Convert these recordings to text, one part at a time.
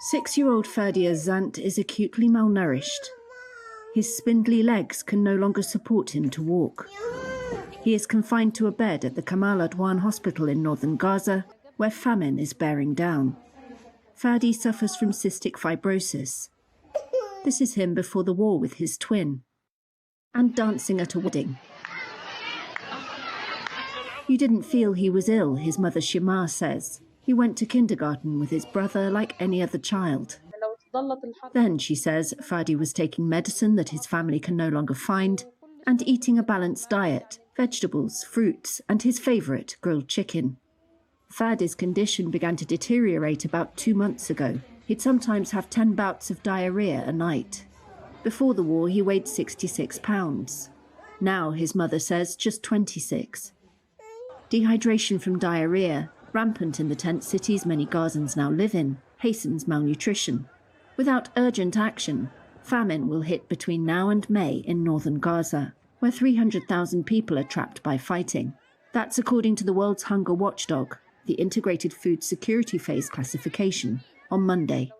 6-year-old Fadi Azant is acutely malnourished. His spindly legs can no longer support him to walk. He is confined to a bed at the Kamal Adwan hospital in northern Gaza, where famine is bearing down. Fadi suffers from cystic fibrosis. This is him before the war with his twin. And dancing at a wedding. You didn't feel he was ill, his mother Shima says. He went to kindergarten with his brother like any other child. Then, she says, Fadi was taking medicine that his family can no longer find and eating a balanced diet, vegetables, fruits, and his favourite, grilled chicken. Fadi's condition began to deteriorate about 2 months ago. He'd sometimes have 10 bouts of diarrhoea a night. Before the war, he weighed 66 pounds. Now, his mother says, just 26. Dehydration from diarrhoea, rampant in the tent cities many Gazans now live in, hastens malnutrition. Without urgent action, famine will hit between now and May in northern Gaza, where 300,000 people are trapped by fighting. That's according to the world's hunger watchdog, the Integrated Food Security Phase classification, on Monday.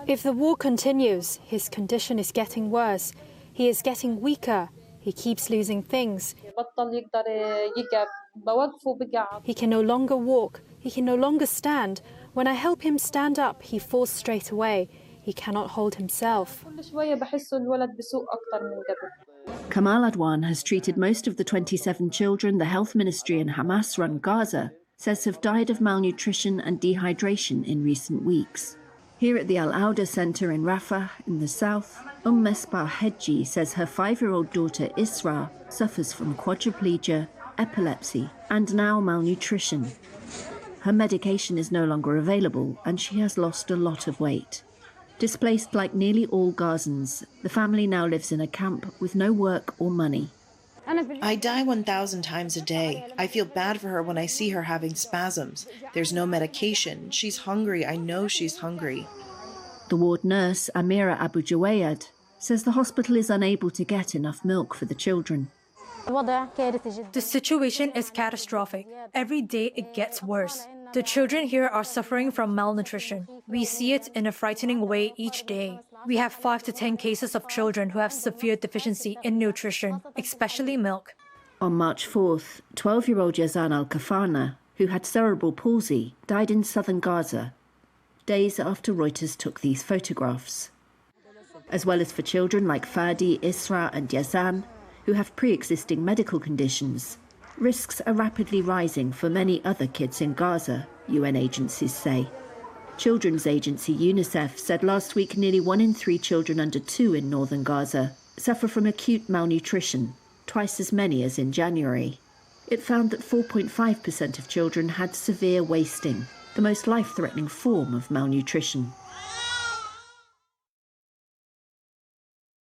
If the war continues, his condition is getting worse. He is getting weaker. He keeps losing things. He can no longer walk. He can no longer stand. When I help him stand up, he falls straight away. He cannot hold himself. Kamal Adwan has treated most of the 27 children the health ministry in Hamas-run Gaza says have died of malnutrition and dehydration in recent weeks. Here at the Al-Auda Centre in Rafah, in the south, Mesbah Hedji says her 5-year-old daughter Isra suffers from quadriplegia, epilepsy, and now malnutrition. Her medication is no longer available and she has lost a lot of weight. Displaced like nearly all Gazans, the family now lives in a camp with no work or money. I die 1,000 times a day. I feel bad for her when I see her having spasms. There's no medication. She's hungry. I know she's hungry. The ward nurse, Amira Abu Jawayad, says the hospital is unable to get enough milk for the children. The situation is catastrophic. Every day it gets worse. The children here are suffering from malnutrition. We see it in a frightening way each day. We have 5 to 10 cases of children who have severe deficiency in nutrition, especially milk. On March 4th, 12-year-old Yazan Al-Kafana, who had cerebral palsy, died in southern Gaza, days after Reuters took these photographs. As well as for children like Fadi, Isra and Yazan, who have pre-existing medical conditions, risks are rapidly rising for many other kids in Gaza, UN agencies say. Children's agency UNICEF said last week nearly 1 in 3 children under 2 in northern Gaza suffer from acute malnutrition, twice as many as in January. It found that 4.5% of children had severe wasting, the most life-threatening form of malnutrition.